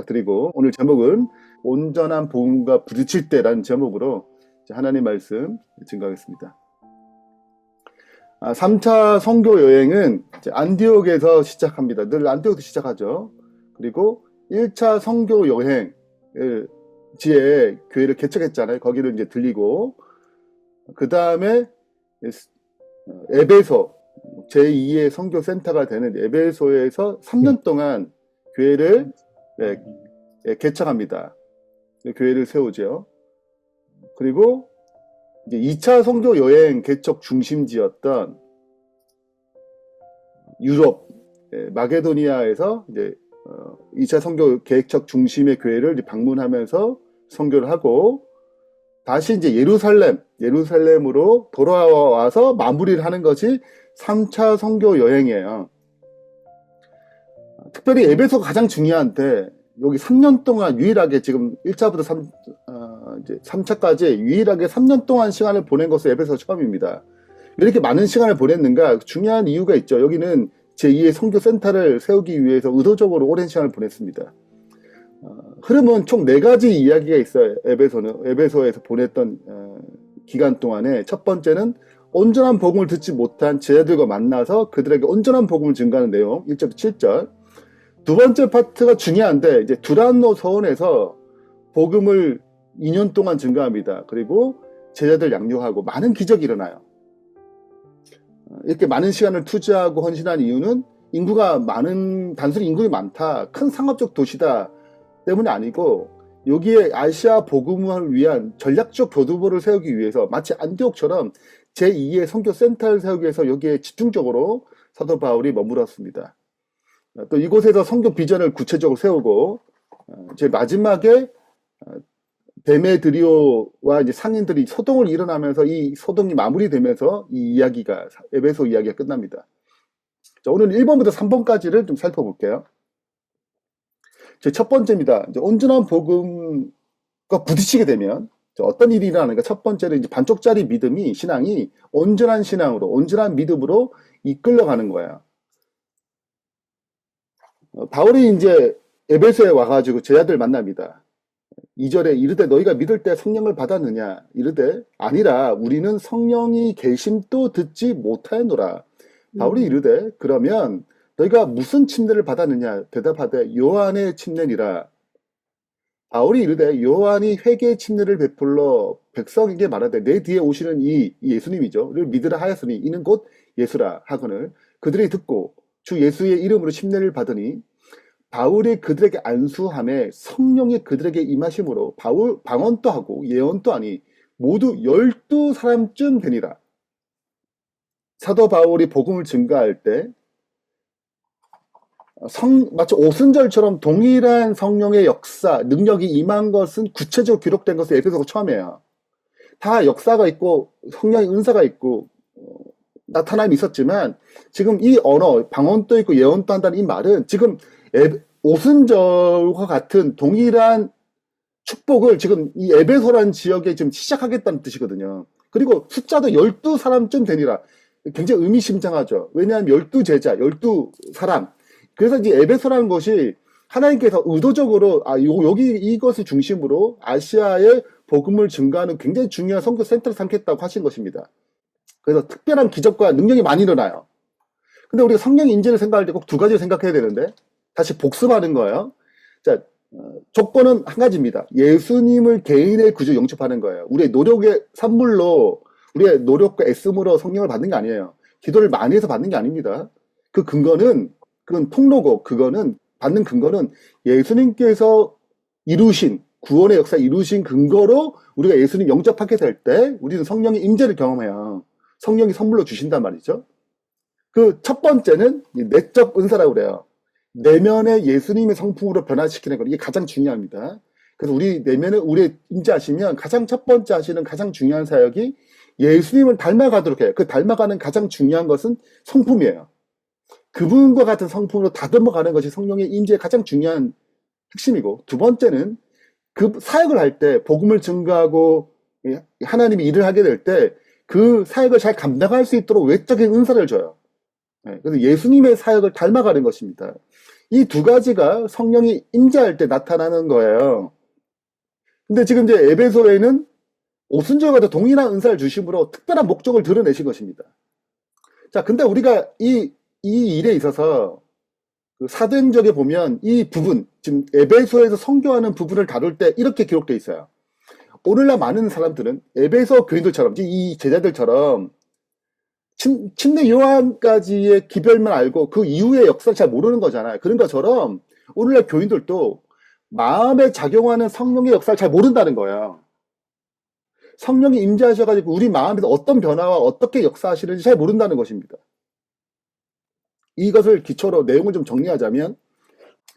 부탁드리고, 오늘 제목은 온전한 복음과 부딪힐 때라는 제목으로 하나님 말씀 증거하겠습니다. 3차 선교 여행은 안디옥에서 시작합니다. 늘 안디옥에서 시작하죠. 그리고 1차 선교 여행 지에 교회를 개척했잖아요. 거기를 이제 들리고, 그 다음에 에베소, 제2의 선교센터가 되는 에베소에서 3년 동안 교회를 개척합니다. 교회를 세우죠. 그리고 이제 2차 선교 여행 개척 중심지였던 유럽, 마게도니아에서 이제 2차 선교 개척 중심의 교회를 방문하면서 선교를 하고, 다시 이제 예루살렘으로 돌아와서 마무리를 하는 것이 3차 선교 여행이에요. 특별히 에베소가 가장 중요한데, 여기 3년 동안 유일하게 지금 1차부터 이제 3차까지 유일하게 3년 동안 시간을 보낸 것은 에베소 처음입니다. 왜 이렇게 많은 시간을 보냈는가? 중요한 이유가 있죠. 여기는 제2의 선교센터를 세우기 위해서 의도적으로 오랜 시간을 보냈습니다. 흐름은 총 4가지 이야기가 있어요. 에베소에서 보냈던 기간 동안에. 첫 번째는 온전한 복음을 듣지 못한 제자들과 만나서 그들에게 온전한 복음을 증거하는 내용, 1절부터 7절. 두 번째 파트가 중요한데, 이제 두란노 서원에서 복음을 2년 동안 증거합니다. 그리고 제자들 양육하고 많은 기적이 일어나요. 이렇게 많은 시간을 투자하고 헌신한 이유는 단순히 인구가 많다, 큰 상업적 도시다 때문이 아니고, 여기에 아시아 복음을 위한 전략적 교두보를 세우기 위해서, 마치 안디옥처럼 제2의 선교센터를 세우기 위해서 여기에 집중적으로 사도 바울이 머물렀습니다. 또 이곳에서 선교 비전을 구체적으로 세우고, 제 마지막에 데메드리오와 이제 상인들이 소동을 일어나면서 이 소동이 마무리되면서 이 이야기가, 에베소 이야기가 끝납니다. 자, 오늘 1번부터 3번까지를 좀 살펴볼게요. 제 첫 번째입니다. 이제 온전한 복음과 부딪히게 되면 어떤 일이 일어나는가? 첫 번째는 이제 반쪽짜리 신앙이 온전한 신앙으로, 온전한 믿음으로 이끌려가는 거예요. 바울이 이제 에베소에 와가지고 제자들 만납니다. 2절에 이르되 너희가 믿을 때 성령을 받았느냐? 이르되 아니라 우리는 성령이 계심도 듣지 못하였노라. 바울이 이르되 그러면 너희가 무슨 침례를 받았느냐? 대답하되 요한의 침례니라. 바울이 이르되 요한이 회개의 침례를 베풀러 백성에게 말하되 내 뒤에 오시는 이 예수님이죠. 를 믿으라 하였으니 이는 곧 예수라 하거늘 그들이 듣고 주 예수의 이름으로 침례를 받으니 바울이 그들에게 안수함에 성령이 그들에게 임하심으로 바울 방언도 하고 예언도 하니 모두 12사람쯤 되니라. 사도 바울이 복음을 증거할 때 마치 오순절처럼 동일한 성령의 역사, 능력이 임한 것은 구체적으로 기록된 것은 에베소가 처음이에요. 다 역사가 있고 성령의 은사가 있고 나타남이 있었지만, 지금 이 언어, 방언도 있고 예언도 한다는 이 말은 지금 오순절과 같은 동일한 축복을 지금 이 에베소라는 지역에 지금 시작하겠다는 뜻이거든요. 그리고 숫자도 12사람쯤 되니라. 굉장히 의미심장하죠. 왜냐하면 12제자, 12사람. 그래서 이제 에베소라는 것이 하나님께서 의도적으로 여기 이것을 중심으로 아시아의 복음을 증거하는 굉장히 중요한 선교 센터를 삼겠다고 하신 것입니다. 그래서 특별한 기적과 능력이 많이 일어나요. 근데 우리가 성령 인재를 생각할 때 꼭 2가지를 생각해야 되는데, 다시 복습하는 거예요. 자, 조건은 한 가지입니다. 예수님을 개인의 구주 영접하는 거예요. 우리의 노력의 산물로, 우리의 노력과 애씀으로 성령을 받는 게 아니에요. 기도를 많이 해서 받는 게 아닙니다. 그건 통로고, 받는 근거는 예수님께서 이루신, 구원의 역사 이루신 근거로 우리가 예수님 영접하게 될 때 우리는 성령의 임재를 경험해요. 성령이 선물로 주신단 말이죠. 그 첫 번째는 내적 은사라고 그래요. 내면의 예수님의 성품으로 변화시키는 것, 이게 가장 중요합니다. 그래서 우리 내면에 우리 임재하시면 첫 번째 하시는 가장 중요한 사역이 예수님을 닮아가도록 해요. 그 닮아가는 가장 중요한 것은 성품이에요. 그분과 같은 성품으로 다듬어가는 것이 성령의 임재의 가장 중요한 핵심이고, 두 번째는 그 사역을 할 때, 복음을 증거하고 하나님이 일을 하게 될 때 그 사역을 잘 감당할 수 있도록 외적인 은사를 줘요. 그래서 예수님의 사역을 닮아가는 것입니다. 이 두 가지가 성령이 임재할 때 나타나는 거예요. 근데 지금 이제 에베소에는 오순절과도 동일한 은사를 주심으로 특별한 목적을 드러내신 것입니다. 자, 근데 우리가 이 일에 있어서 그 사도행전에 보면 이 부분, 지금 에베소에서 선교하는 부분을 다룰 때 이렇게 기록되어 있어요. 오늘날 많은 사람들은 에베소 교인들처럼, 이 제자들처럼 침례 요한까지의 기별만 알고 그 이후의 역사를 잘 모르는 거잖아요. 그런 것처럼 오늘날 교인들도 마음에 작용하는 성령의 역사를 잘 모른다는 거예요. 성령이 임재하셔가지고 우리 마음에서 어떤 변화와 어떻게 역사하시는지 잘 모른다는 것입니다. 이것을 기초로 내용을 좀 정리하자면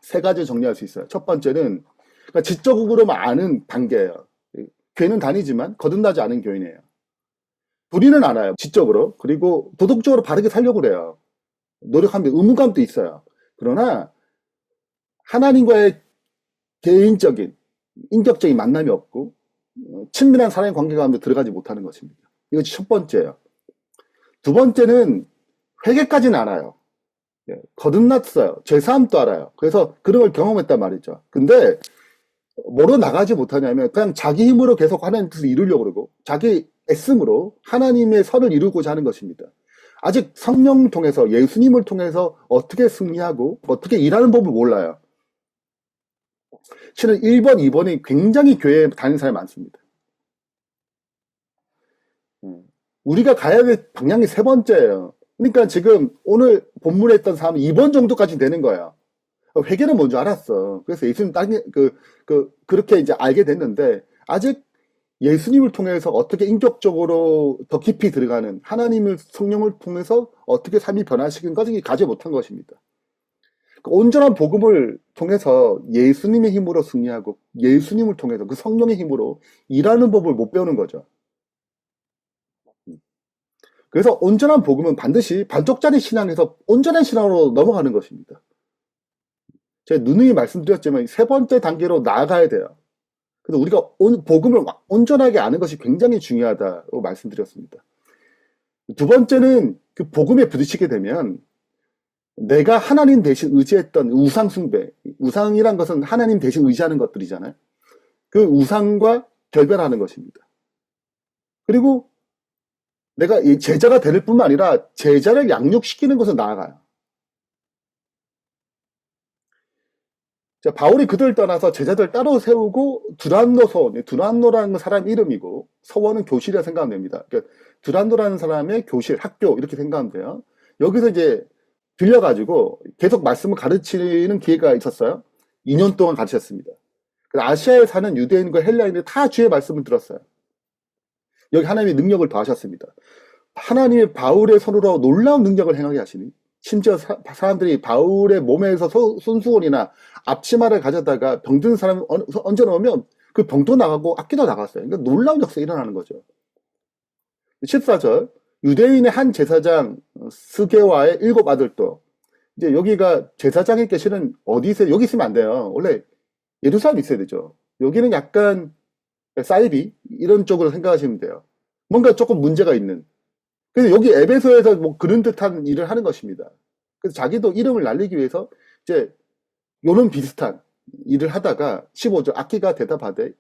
세 가지 정리할 수 있어요. 첫 번째는 그러니까 지적으로만 아는 단계예요. 교회는 다니지만 거듭나지 않은 교인이에요. 우리는 알아요. 지적으로. 그리고 도덕적으로 바르게 살려고 그래요. 노력하면 의무감도 있어요. 그러나 하나님과의 개인적인 인격적인 만남이 없고 친밀한 사랑의 관계 가운데 들어가지 못하는 것입니다. 이것이 첫 번째예요. 두 번째는 회개까지는 알아요. 거듭났어요. 죄사함도 알아요. 그래서 그런 걸 경험했단 말이죠. 근데 뭐로 나가지 못하냐면 그냥 자기 힘으로 계속 하나님 뜻을 이루려고 그러고 자기 애씀으로 하나님의 선을 이루고자 하는 것입니다. 아직 성령 통해서 예수님을 통해서 어떻게 승리하고 어떻게 일하는 법을 몰라요. 실은 1번, 2번이 굉장히 교회에 다니는 사람이 많습니다. 우리가 가야 될 방향이 세 번째예요. 그러니까 지금 오늘 본문에 했던 사람은 2번 정도까지 되는 거예요. 회개는 뭔 줄 알았어. 그래서 예수님 그렇게 이제 알게 됐는데, 아직 예수님을 통해서 어떻게 인격적으로 더 깊이 들어가는 하나님을 성령을 통해서 어떻게 삶이 변화시키는 과정이 가지 못한 것입니다. 온전한 복음을 통해서 예수님의 힘으로 승리하고 예수님을 통해서 그 성령의 힘으로 일하는 법을 못 배우는 거죠. 그래서 온전한 복음은 반드시 반쪽짜리 신앙에서 온전한 신앙으로 넘어가는 것입니다. 제가 누누이 말씀드렸지만 세 번째 단계로 나아가야 돼요. 그래서 우리가 복음을 온전하게 아는 것이 굉장히 중요하다고 말씀드렸습니다. 두 번째는 그 복음에 부딪히게 되면 내가 하나님 대신 의지했던 우상 숭배, 우상이란 것은 하나님 대신 의지하는 것들이잖아요. 그 우상과 결별하는 것입니다. 그리고 내가 제자가 될 뿐만 아니라 제자를 양육시키는 것으로 나아가요. 자, 바울이 그들을 떠나서 제자들 따로 세우고 두란노 서원, 두란노라는 사람 이름이고 서원은 교실이라 생각하면 됩니다. 그러니까 두란노라는 사람의 교실, 학교 이렇게 생각하면 돼요. 여기서 이제 들려가지고 계속 말씀을 가르치는 기회가 있었어요. 2년 동안 가르쳤습니다. 아시아에 사는 유대인과 헬라인들이 다 주의 말씀을 들었어요. 여기 하나님의 능력을 더하셨습니다. 하나님의 바울의 손으로 놀라운 능력을 행하게 하시니 심지어 사람들이 바울의 몸에서 손수건이나 앞치마를 가져다가 병든 사람을 얹어놓으면 그 병도 나가고 악기도 나갔어요. 그러니까 놀라운 역사가 일어나는 거죠. 14절 유대인의 한 제사장 스게와의 7 아들도 이제 여기가 제사장이 계시는 어디 있어요? 여기 있으면 안 돼요. 원래 예루살렘 있어야 되죠. 여기는 약간 사이비 이런 쪽으로 생각하시면 돼요. 뭔가 조금 문제가 있는. 그래서 여기 에베소에서 뭐 그런 듯한 일을 하는 것입니다. 그래서 자기도 이름을 날리기 위해서 이제 요런 비슷한 일을 하다가 15절 악기가 대답하되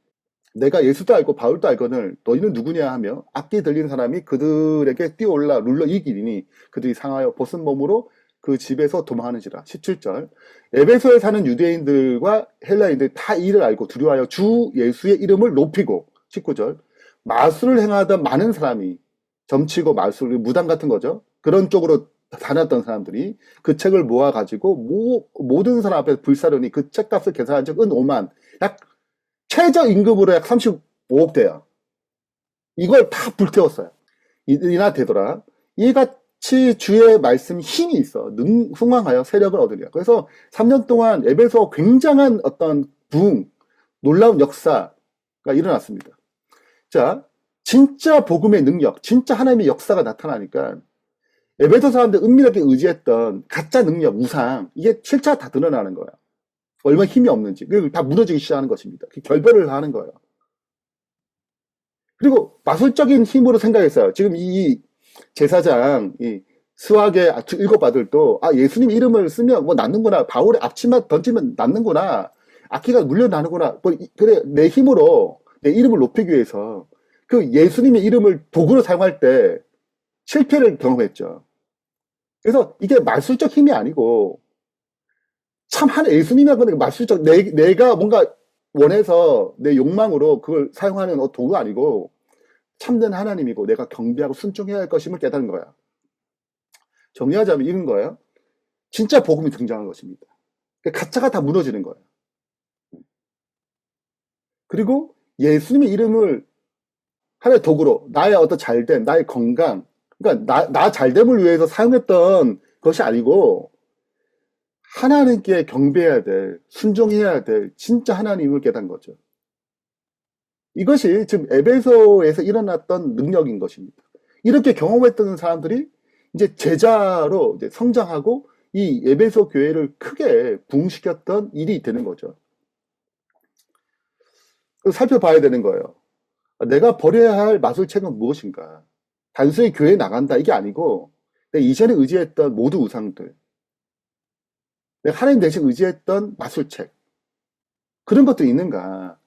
내가 예수도 알고 바울도 알거늘 너희는 누구냐 하며 악기 들리는 사람이 그들에게 뛰어올라 눌러 이기리니 그들이 상하여 벗은 몸으로 그 집에서 도망하는지라. 17절 에베소에 사는 유대인들과 헬라인들이 다 이를 알고 두려워하여 주 예수의 이름을 높이고 19절 마술을 행하던 많은 사람이 점치고 마술, 무당 같은 거죠. 그런 쪽으로 다녔던 사람들이 그 책을 모아가지고 모든 사람 앞에서 불사르니 그 책값을 계산한 적 은 5만 약 최저임금으로 약 35억 대요. 이걸 다 불태웠어요. 이나 되더라. 이같이 주의 말씀 힘이 있어. 흥왕하여 세력을 얻으려. 그래서 3년 동안 에베소 굉장한 어떤 부흥, 놀라운 역사가 일어났습니다. 자, 진짜 복음의 능력, 진짜 하나님의 역사가 나타나니까 에베소 사람들 은밀하게 의지했던 가짜 능력, 우상, 이게 실체가 다 드러나는 거예요. 얼마나 힘이 없는지. 그리고 다 무너지기 시작하는 것입니다. 결별을 하는 거예요. 그리고 마술적인 힘으로 생각했어요. 지금 이 제사장, 수학의 일곱 아들도 예수님 이름을 쓰면 뭐 낫는구나. 바울의 앞치마 던지면 낫는구나. 악기가 물려나는구나. 뭐 그래 내 힘으로 내 이름을 높이기 위해서 그 예수님의 이름을 도구로 사용할 때 실패를 경험했죠. 그래서 이게 말술적 힘이 아니고 참 한 예수님이라고 말술적 내가 뭔가 원해서 내 욕망으로 그걸 사용하는 도구가 아니고 참된 하나님이고 내가 경배하고 순종해야 할 것임을 깨달은 거야. 정리하자면 이런 거예요. 진짜 복음이 등장한 것입니다. 가짜가 다 무너지는 거예요. 그리고 예수님의 이름을 하나의 도구로 나의 어떤 잘됨, 나의 건강, 그러니까 나 잘됨을 위해서 사용했던 것이 아니고 하나님께 경배해야 될, 순종해야 될 진짜 하나님을 깨달은 거죠. 이것이 지금 에베소에서 일어났던 능력인 것입니다. 이렇게 경험했던 사람들이 이제 제자로 이제 성장하고 이 에베소 교회를 크게 부흥시켰던 일이 되는 거죠. 살펴봐야 되는 거예요. 내가 버려야 할 마술책은 무엇인가? 단순히 교회에 나간다 이게 아니고 내가 이전에 의지했던 모든 우상들, 내가 하나님 대신 의지했던 마술책, 그런 것들이 있는가?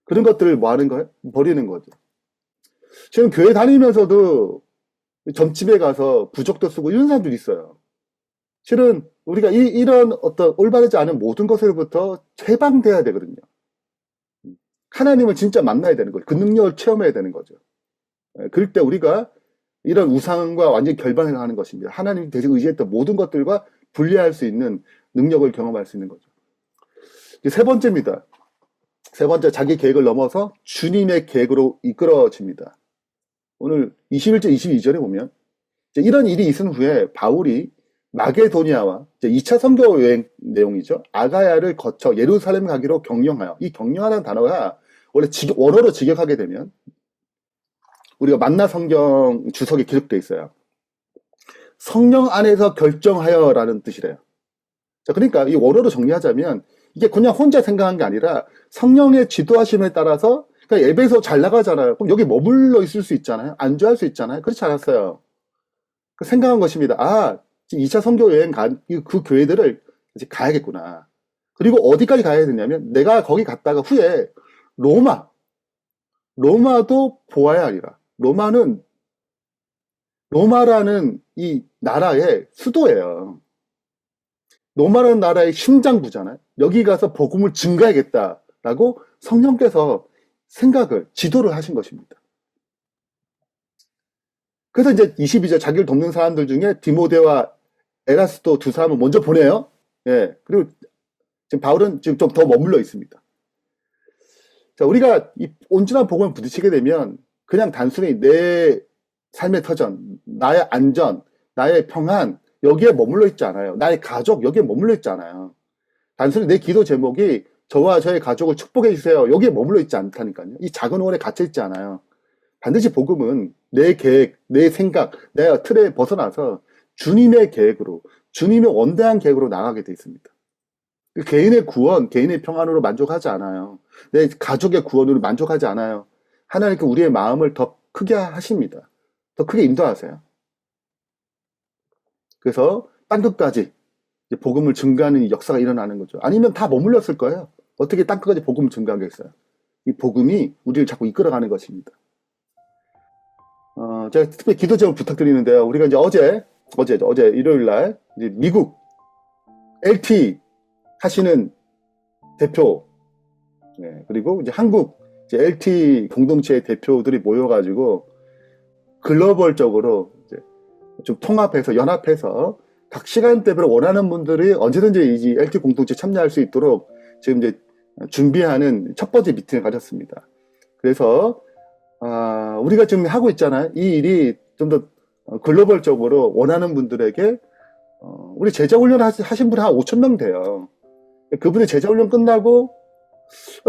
그런 것들을 뭐 하는 거예요? 버리는 거죠. 지금 교회 다니면서도 점집에 가서 부적도 쓰고 이런 사람들이 있어요. 실은 우리가 이런 어떤 올바르지 않은 모든 것으로부터 해방돼야 되거든요. 하나님을 진짜 만나야 되는 거죠. 그 능력을 체험해야 되는 거죠. 그럴 때 우리가 이런 우상과 완전히 결반을 하는 것입니다. 하나님 대신 의지했던 모든 것들과 분리할 수 있는 능력을 경험할 수 있는 거죠. 세 번째입니다. 세 번째, 자기 계획을 넘어서 주님의 계획으로 이끌어집니다. 오늘 21절, 22절에 보면 이런 일이 있은 후에 바울이 마게도니아와 2차 선교 여행 내용이죠. 아가야를 거쳐 예루살렘 가기로 경영하여, 이 경영하는 단어가 원래 원어로 직역하게 되면 우리가 만나 성경 주석에 기록되어 있어요. 성령 안에서 결정하여라는 뜻이래요. 자, 그러니까 이 원어로 정리하자면 이게 그냥 혼자 생각한 게 아니라 성령의 지도하심에 따라서, 그러니까 에베소 잘 나가잖아요. 그럼 여기 머물러 있을 수 있잖아요. 안주할 수 있잖아요. 그렇지 않았어요. 생각한 것입니다. 2차 선교 여행 간 그 교회들을 이제 가야겠구나. 그리고 어디까지 가야 되냐면 내가 거기 갔다가 후에 로마도 보아야 하리라. 로마라는 이 나라의 수도예요. 로마라는 나라의 심장부잖아요. 여기 가서 복음을 증가하겠다라고 성령께서 지도를 하신 것입니다. 그래서 이제 22절 자기를 돕는 사람들 중에 디모데와 에라스도 두 사람을 먼저 보내요. 예. 그리고 지금 바울은 지금 좀 더 머물러 있습니다. 자, 우리가 이 온전한 복음을 부딪히게 되면 그냥 단순히 내 삶의 터전, 나의 안전, 나의 평안, 여기에 머물러 있지 않아요. 나의 가족, 여기에 머물러 있지 않아요. 단순히 내 기도 제목이 저와 저의 가족을 축복해 주세요. 여기에 머물러 있지 않다니까요. 이 작은 원에 갇혀 있지 않아요. 반드시 복음은 내 계획, 내 생각, 내 틀에 벗어나서 주님의 계획으로, 주님의 원대한 계획으로 나가게 돼 있습니다. 개인의 구원, 개인의 평안으로 만족하지 않아요. 내 가족의 구원으로 만족하지 않아요. 하나님께 우리의 마음을 더 크게 하십니다. 더 크게 인도하세요. 그래서 땅끝까지 복음을 증가하는 역사가 일어나는 거죠. 아니면 다 머물렀을 거예요. 어떻게 땅끝까지 복음을 증가하겠어요? 이 복음이 우리를 자꾸 이끌어가는 것입니다. 제가 특별히 기도 제목 부탁드리는데요. 우리가 이제 어제 일요일 날 이제 미국 LT 하시는 대표, 그리고 이제 한국 이제 LT 공동체의 대표들이 모여가지고 글로벌적으로 이제 좀 통합해서 연합해서 각 시간대별로 원하는 분들이 언제든지 이 LT 공동체 참여할 수 있도록 지금 이제 준비하는 첫 번째 미팅을 가졌습니다. 그래서 우리가 지금 하고 있잖아요. 이 일이 좀 더 글로벌적으로 원하는 분들에게 우리 제자훈련 하신 분이 한 5,000명 돼요. 그분의 제자훈련 끝나고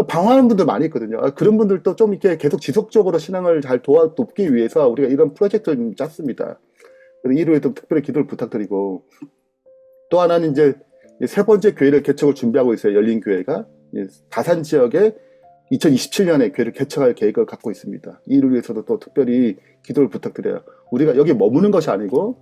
방황하는 분들 많이 있거든요. 그런 분들도 좀 이렇게 계속 지속적으로 신앙을 잘 돕기 위해서 우리가 이런 프로젝트를 좀 짰습니다. 그래서 이루에 좀 특별히 기도를 부탁드리고, 또 하나는 이제 세 번째 교회를 개척을 준비하고 있어요. 열린 교회가 다산 지역에 2027년에 교회를 개척할 계획을 갖고 있습니다. 이를 위해서도 또 특별히 기도를 부탁드려요. 우리가 여기 머무는 것이 아니고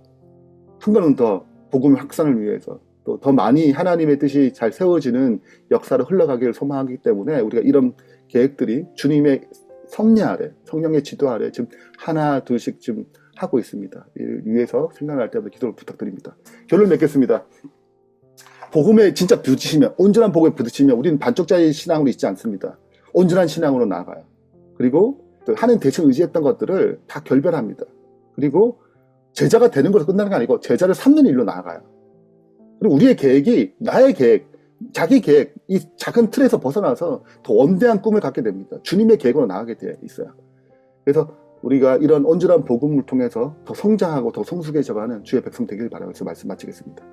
한 걸음 더 복음의 확산을 위해서 또 더 많이 하나님의 뜻이 잘 세워지는 역사를 흘러가기를 소망하기 때문에 우리가 이런 계획들이 주님의 섭리 아래, 성령의 지도 아래 지금 하나 둘씩 좀 하고 있습니다. 이를 위해서 생각날 때마다 기도를 부탁드립니다. 결론 맺겠습니다. 복음에 진짜 부딪히면, 온전한 복음에 부딪히면 우리는 반쪽짜리 신앙으로 있지 않습니다. 온전한 신앙으로 나아가요. 그리고 하나님 대신 의지했던 것들을 다 결별합니다. 그리고 제자가 되는 것으로 끝나는 게 아니고 제자를 삼는 일로 나아가요. 그리고 우리의 계획이 나의 계획, 자기 계획, 이 작은 틀에서 벗어나서 더 원대한 꿈을 갖게 됩니다. 주님의 계획으로 나아가게 되어 있어요. 그래서 우리가 이런 온전한 복음을 통해서 더 성장하고 더 성숙해져가는 주의 백성 되길 바라면서 말씀 마치겠습니다.